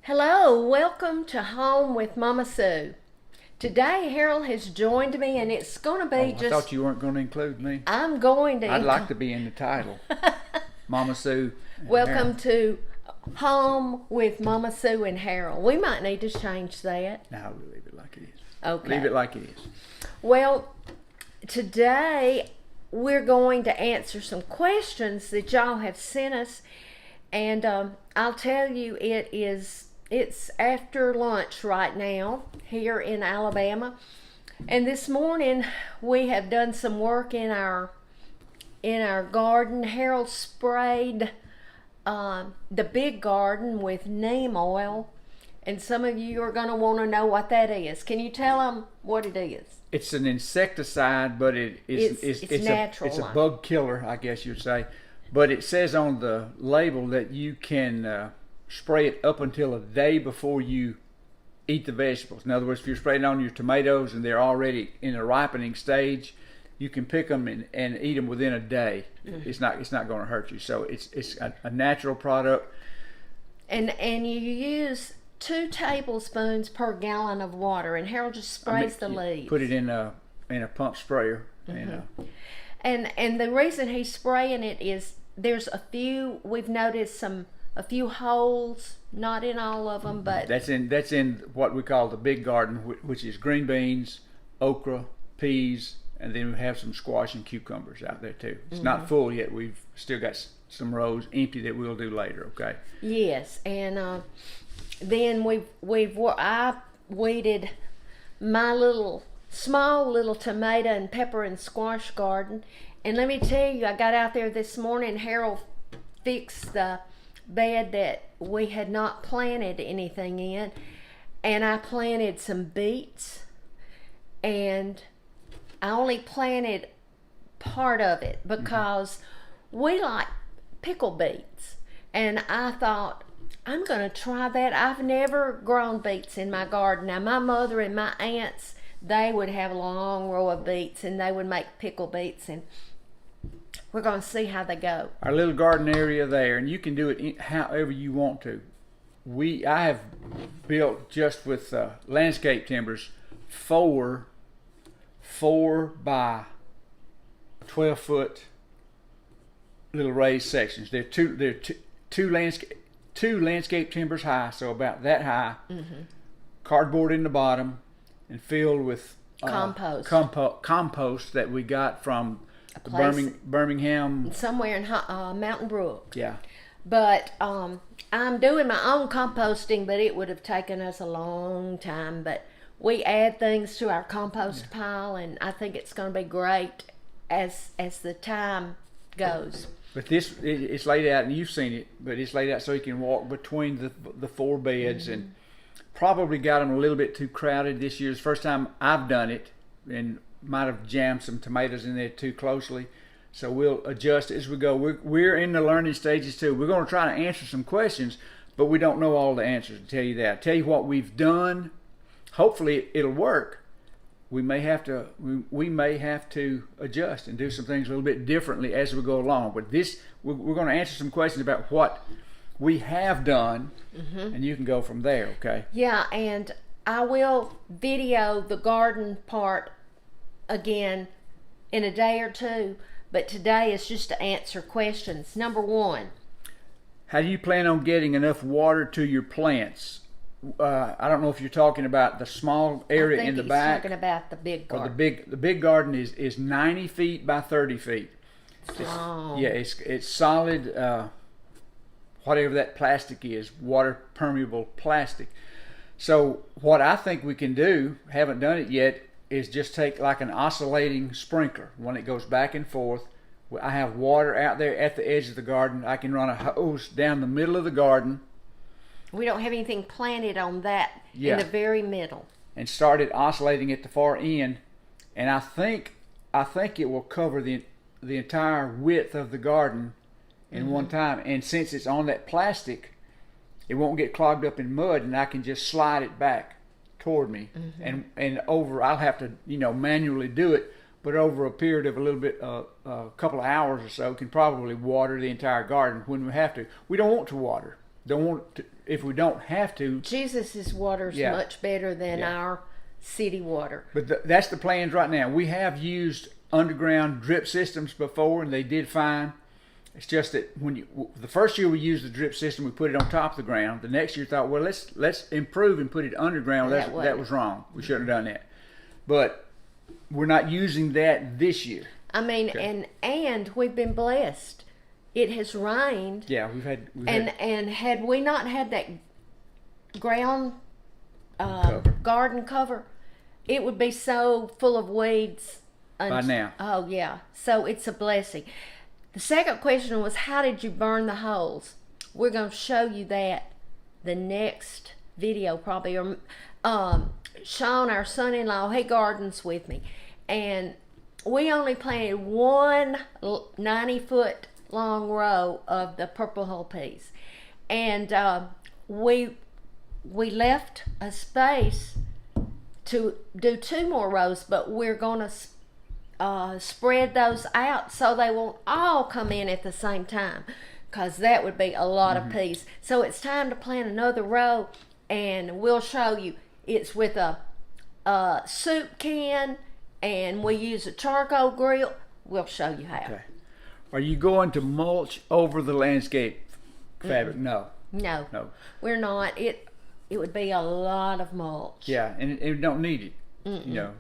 Hello, welcome to Home with Mama Sue. Today Harold has joined me and it's going to be I thought you weren't going to include me. I'm going to... I'd like to be in the title. Mama Sue. Welcome to Home with Mama Sue and Harold. We might need to change that. No, we'll leave it like it is. Okay. Leave it like it is. Well, today we're going to answer some questions that y'all have sent us. And I'll tell you, it's after lunch right now here in Alabama, and this morning we have done some work in our garden. Harold sprayed the big garden with neem oil, and some of you are going to want to know what that is. Can you tell them what it is? It's an insecticide, but it's natural. It's a bug killer, I guess you'd say. But it says on the label that you can spray it up until a day before you eat the vegetables. In other words, if you're spraying on your tomatoes and they're already in a ripening stage, you can pick them and eat them within a day. Mm-hmm. It's not going to hurt you. So it's a natural product. And you use 2 tablespoons per gallon of water, and Harold just sprays the leaves. Put it in a pump sprayer. Mm-hmm. And the reason he's spraying it is we've noticed a few holes, not in all of them, but that's in what we call the big garden, which is green beans, okra, peas, and then we have some squash and cucumbers out there too. It's not full yet. We've still got some rows empty that we'll do later. Okay. Yes, and then I weeded my small little tomato and pepper and squash garden, and let me tell you, I got out there this morning. Harold fixed the bed that we had not planted anything in, and I planted some beets, and I only planted part of it because we like pickle beets, and I thought I'm going to try that. I've never grown beets in my garden. Now my mother and my aunts, they would have a long row of beets and they would make pickle beets, and we're going to see how they go. Our little garden area there, and you can do it however you want to. I have built just with landscape timbers 4 by 12 foot little raised sections. They're two landscape timbers high, so about that high. Mm-hmm. Cardboard in the bottom, and filled with compost that we got from Birmingham, somewhere in Mountain Brook. Yeah. But I'm doing my own composting, but it would have taken us a long time. But we add things to our compost pile, and I think it's going to be great as the time goes. But it's laid out, and you've seen it, but it's laid out so you can walk between the 4 beds, and probably got them a little bit too crowded this year. It's the first time I've done it, and might have jammed some tomatoes in there too closely. So we'll adjust as we go. We're in the learning stages too. We're going to try to answer some questions, but we don't know all the answers, to tell you that. I'll tell you what we've done. Hopefully it'll work. We may have to adjust and do some things a little bit differently as we go along. But we're going to answer some questions about what we have done, and you can go from there, okay? Yeah, and I will video the garden part again in a day or two, but today is just to answer questions. Number 1. How do you plan on getting enough water to your plants? I don't know if you're talking about the small area in the back. I think he's talking about the big garden. The big garden is 90 feet by 30 feet. It's solid, whatever that plastic is, water permeable plastic. So what I think we can do, haven't done it yet, is just take like an oscillating sprinkler, one that goes back and forth. I have water out there at the edge of the garden. I can run a hose down the middle of the garden. We don't have anything planted on that in the very middle. And started oscillating at the far end, and I think it will cover the entire width of the garden in one time. And since it's on that plastic, it won't get clogged up in mud, and I can just slide it back toward me. And I'll have to manually do it, but over a period of a couple of hours or so, can probably water the entire garden when we have to. We don't want to water. don't want to, if we don't have to. Jesus' water's Yeah. much better than Yeah. our city water. But that's the plans right now. We have used underground drip systems before, and they did fine. It's just that the first year we used the drip system, we put it on top of the ground. The next year, thought, well, let's improve and put it underground. That was wrong. We shouldn't have done that. But we're not using that this year. I mean, Okay. and we've been blessed. It has rained. Yeah, we've had And had we not had that ground Cover. garden cover, it would be so full of weeds. By now. Oh, yeah. So it's a blessing. The second question was, how did you burn the holes? We're going to show you that the next video probably. Or Sean, our son-in-law, he gardens with me. And we only planted one 90-foot long row of the purple hull peas. And we left a space to do 2 more rows, but we're going to spread those out so they won't all come in at the same time, because that would be a lot of peas. So it's time to plant another row, and we'll show you. It's with a soup can, and we use a charcoal grill. We'll show you how. Okay. Are you going to mulch over the landscape fabric? No. No, we're not. It would be a lot of mulch. Yeah, and it don't need it. You know.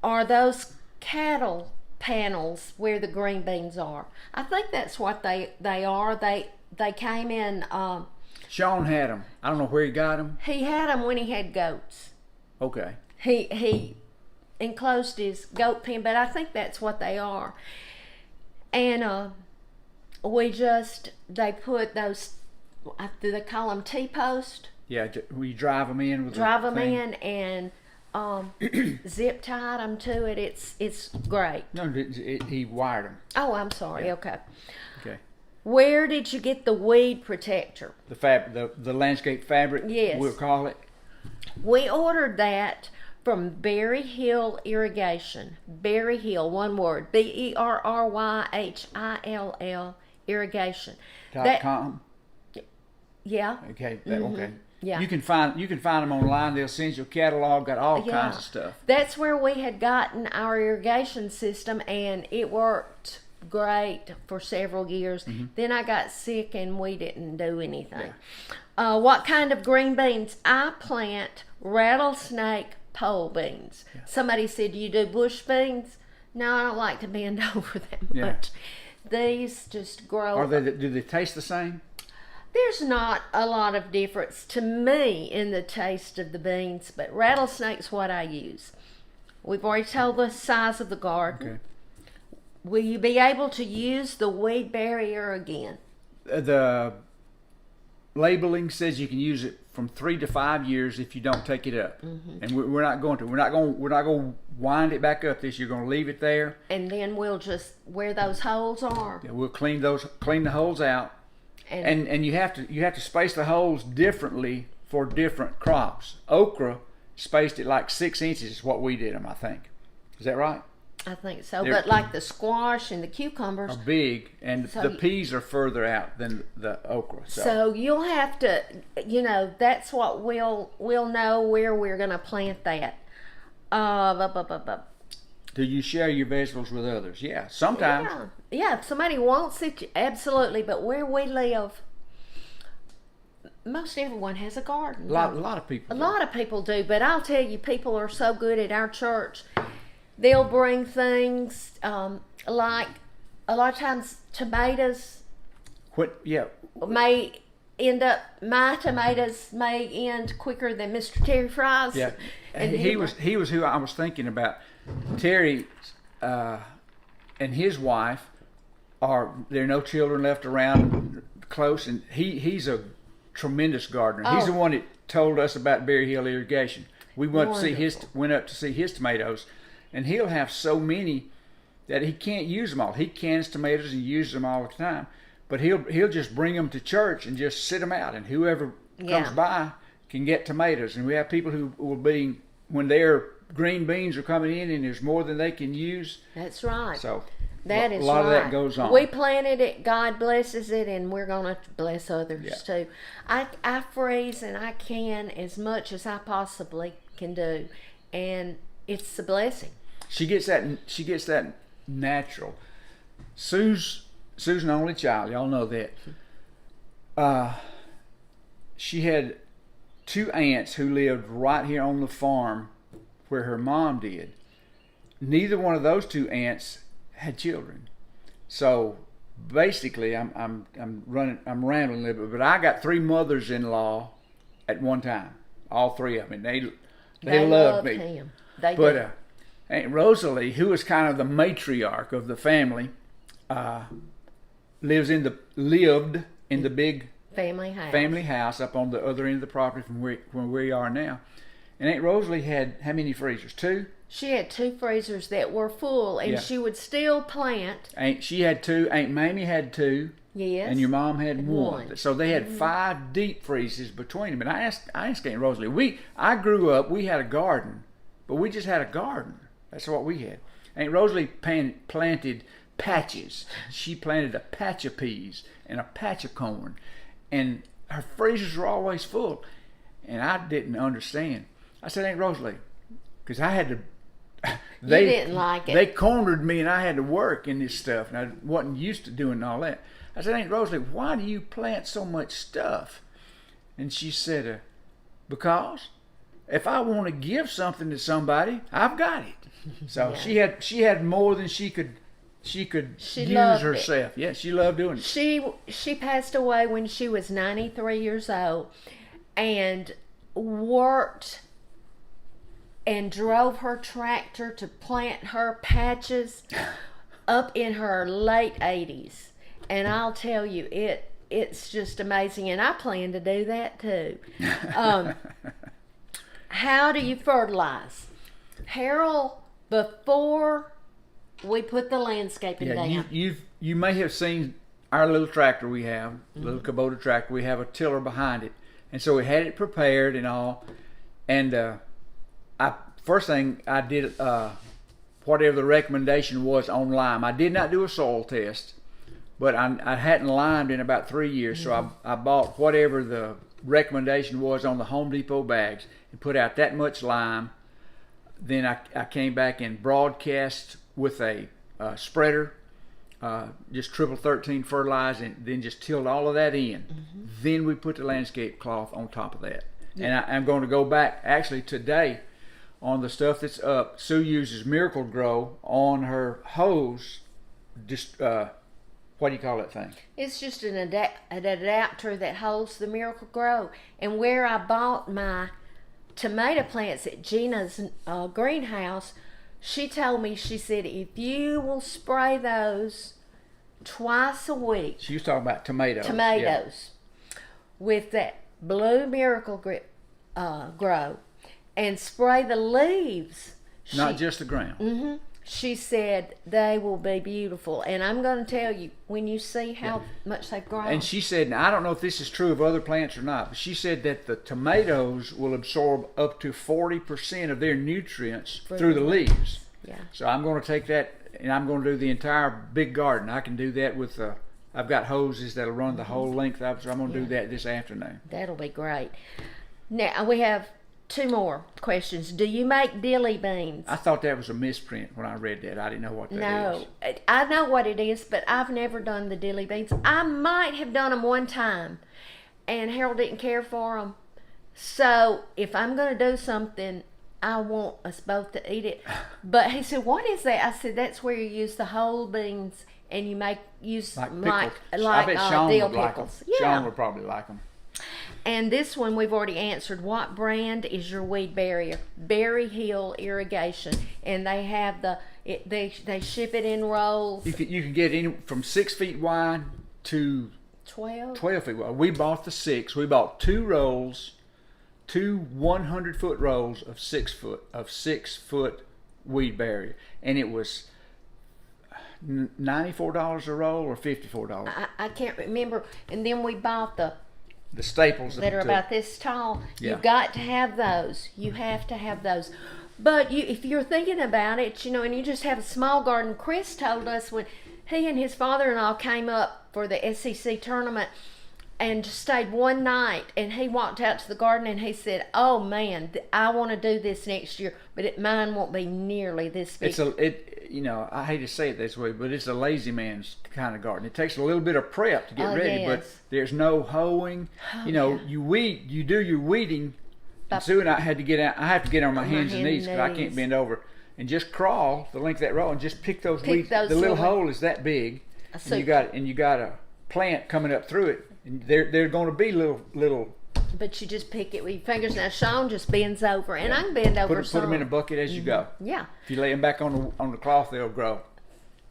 Are those cattle panels where the green beans are? I think that's what they are. They came in. Sean had them. I don't know where he got them. He had them when he had goats. Okay. He enclosed his goat pen, but I think that's what they are. And they put those. Do they call them T-post? Yeah, we drive them in with Drive the them thing. in and zip tied them to it. It's great. No, he wired them. Oh, I'm sorry. Yeah. Okay. Okay. Where did you get the weed protector? The landscape fabric. Yes. We'll call it. We ordered that from Berry Hill Irrigation. Berry Hill, one word. BERRYHILL Irrigation. .com. Yeah. Okay. Okay. Yeah. You can find them online. They'll send you a catalog. Got all kinds of stuff. That's where we had gotten our irrigation system, and it worked great for several years. Then I got sick and we didn't do anything. Yeah. What kind of green beans? I plant rattlesnake pole beans. Yeah. Somebody said, you do bush beans? No, I don't like to bend over that much. These just grow. Do they taste the same? There's not a lot of difference to me in the taste of the beans, but rattlesnake's what I use. We've already told the size of the garden. Okay. Will you be able to use the weed barrier again? The labeling says you can use it from 3 to 5 years if you don't take it up, and we're not going to. We're not going to wind it back up this year. We're going to leave it there, and then we'll just where those holes are. Yeah, we'll clean the holes out, and you have to space the holes differently for different crops. Okra spaced it like 6 inches is what we did them. I think. Is that right? I think so, but like the squash and the cucumbers are big, and the peas are further out than the okra. So you'll have to, that's what we'll know where we're going to plant that. Do you share your vegetables with others? Yeah, sometimes. Yeah, if somebody wants it, absolutely. But where we live, most everyone has a garden. A lot of people. A lot of people do, but I'll tell you, people are so good at our church. They'll bring things like a lot of times tomatoes. My tomatoes may end quicker than Mr. Terry Fry's. Yeah, and he was who I was thinking about. Terry and his wife there are no children left around close, and he's a tremendous gardener. He's the one that told us about Berry Hill Irrigation. We went up to see his tomatoes. And he'll have so many that he can't use them all. He cans tomatoes and uses them all the time, but he'll just bring them to church and just sit them out, and whoever comes by can get tomatoes. And we have people who will be, when their green beans are coming in and there's more than they can use. That's right. So That is a lot right. of that goes on. We planted it, God blesses it, and we're going to bless others Yeah. too. I freeze and I can as much as I possibly can do, and it's a blessing. She gets that natural. Sue's an only child. Y'all know that. She had 2 aunts who lived right here on the farm where her mom did. Neither one of those 2 aunts had children. So basically, I'm rambling a little bit, but I got 3 mothers-in-law at one time. All 3 of them. And they loved me. Him. They But did. Aunt Rosalie, who was kind of the matriarch of the family, lived in the big Family house. up on the other end of the property from where we are now. And Aunt Rosalie had how many freezers? 2? She had 2 freezers that were full, and Yeah. she would still plant. She had 2. Aunt Mamie had 2. Yes. And your mom had 1. One. So they had 5 deep freezes between them. And I asked Aunt Rosalie. I grew up. We had a garden, but we just had a garden. That's what we had. Aunt Rosalie planted patches. She planted a patch of peas and a patch of corn, and her freezers were always full. And I didn't understand. I said, Aunt Rosalie, because I had to. They didn't like it. They cornered me, and I had to work in this stuff, and I wasn't used to doing all that. I said, Aunt Rosalie, why do you plant so much stuff? And she said, because if I want to give something to somebody, I've got it. So Yeah. she had more than she could use loved herself. Yeah, she loved doing it. She passed away when she was 93 years old, and worked and drove her tractor to plant her patches up in her late 80s. And I'll tell you, it's just amazing. And I plan to do that too. How do you fertilize? Harold, before we put the landscaping down. You may have seen our little tractor we have, little Kubota tractor. We have a tiller behind it, and so we had it prepared and all. And first thing I did, whatever the recommendation was on lime. I did not do a soil test, but I hadn't limed in about 3 years, so I bought whatever the recommendation was on the Home Depot bags and put out that much lime. Then I came back and broadcast with a spreader, just triple 13 fertilized, and then just tilled all of that in. Then we put the landscape cloth on top of that. And I'm going to go back actually today on the stuff that's up. Sue uses Miracle Grow on her hose. Just what do you call that thing? It's just an adapter that holds the Miracle Grow. And where I bought my tomato plants at Gina's greenhouse, she told me, she said, if you will spray those twice a week. She was talking about tomatoes. With that blue Miracle Grow, and spray the leaves. Not just the ground. She said they will be beautiful, and I'm going to tell you, when you see how much they've grown. And she said, now I don't know if this is true of other plants or not, but she said that the tomatoes will absorb up to 40% of their nutrients through the leaves. Yeah. So I'm going to take that, and I'm going to do the entire big garden. I can do that with, I've got hoses that'll run the whole length of it, so I'm going to do that this afternoon. That'll be great. Now, we have 2 more questions. Do you make dilly beans? I thought that was a misprint when I read that. I didn't know what that is. No, I know what it is, but I've never done the dilly beans. I might have done them one time, and Harold didn't care for them. So if I'm going to do something, I want us both to eat it. But he said, what is that? I said, that's where you use the whole beans and you use like like I bet Sean dill would like pickles. them. Yeah. Sean would probably like them. And this one we've already answered. What brand is your weed barrier? Berry Hill Irrigation, and they have they ship it in rolls. You can get any from 6 feet wide to 12 feet wide. We bought the 6. We bought 2 rolls, 2 100-foot rolls of 6 foot weed barrier, and it was $94 a roll or $54. I can't remember. And then we bought the staples that are about this tall. Yeah. You've got to have those. You have to have those. But if you're thinking about it, and you just have a small garden. Chris told us when he and his father-in-law came up for the SEC tournament and just stayed one night, and he walked out to the garden and he said, "Oh man, I want to do this next year, but mine won't be nearly this big." I hate to say it this way, but it's a lazy man's kind of garden. It takes a little bit of prep to get ready, yes. but there's no hoeing. You do your weeding. And Sue and I had to get out. I have to get on my hands and knees because I can't bend over and just crawl the length of that row and just pick those weeds. The little hole is that big, and you got a plant coming up through it, and they're going to be little. But you just pick it with your fingers. Now Sean just bends over, and I can bend over. Put them in a bucket as you go. Yeah. If you lay them back on the cloth, they'll grow.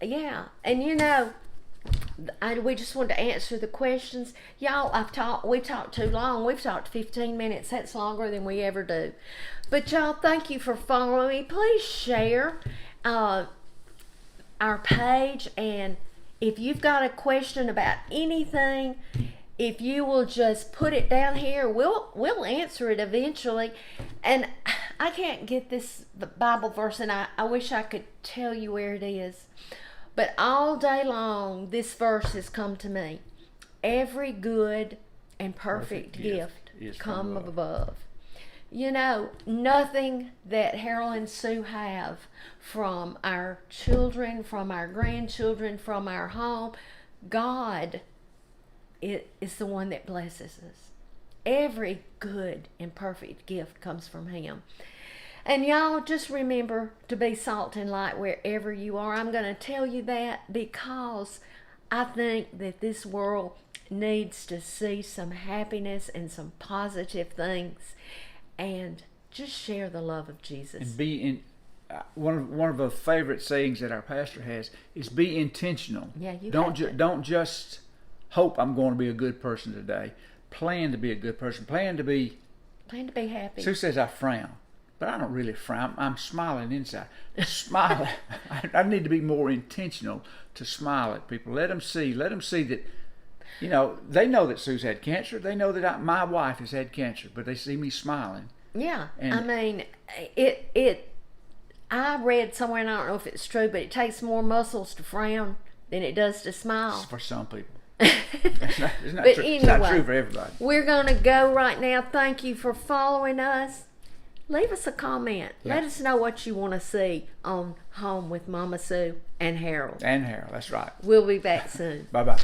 Yeah, and we just wanted to answer the questions. Y'all, we talked too long. We've talked 15 minutes. That's longer than we ever do. But y'all, thank you for following me. Please share our page, and if you've got a question about anything, if you will just put it down here, we'll answer it eventually. And I can't get this Bible verse, and I wish I could tell you where it is. But all day long, this verse has come to me. Every good and perfect gift come above. Nothing that Harold and Sue have from our children, from our grandchildren, from our home, God is the one that blesses us. Every good and perfect gift comes from Him. And y'all, just remember to be salt and light wherever you are. I'm going to tell you that because I think that this world needs to see some happiness and some positive things, and just share the love of Jesus. And be in. One of the favorite sayings that our pastor has is be intentional. Yeah, don't just hope I'm going to be a good person today. Plan to be a good person. Plan to be happy. Sue says I frown. But I don't really frown. I'm smiling inside. Smile. I need to be more intentional to smile at people. Let them see that, they know that Sue's had cancer. They know that my wife has had cancer, but they see me smiling. Yeah. I read somewhere, and I don't know if it's true, but it takes more muscles to frown than it does to smile. For some people. It's not true. Anyway, it's not true for everybody. We're going to go right now. Thank you for following us. Leave us a comment. Yeah. Let us know what you want to see on Home with Mama Sue and Harold. That's right. We'll be back soon. Bye-bye.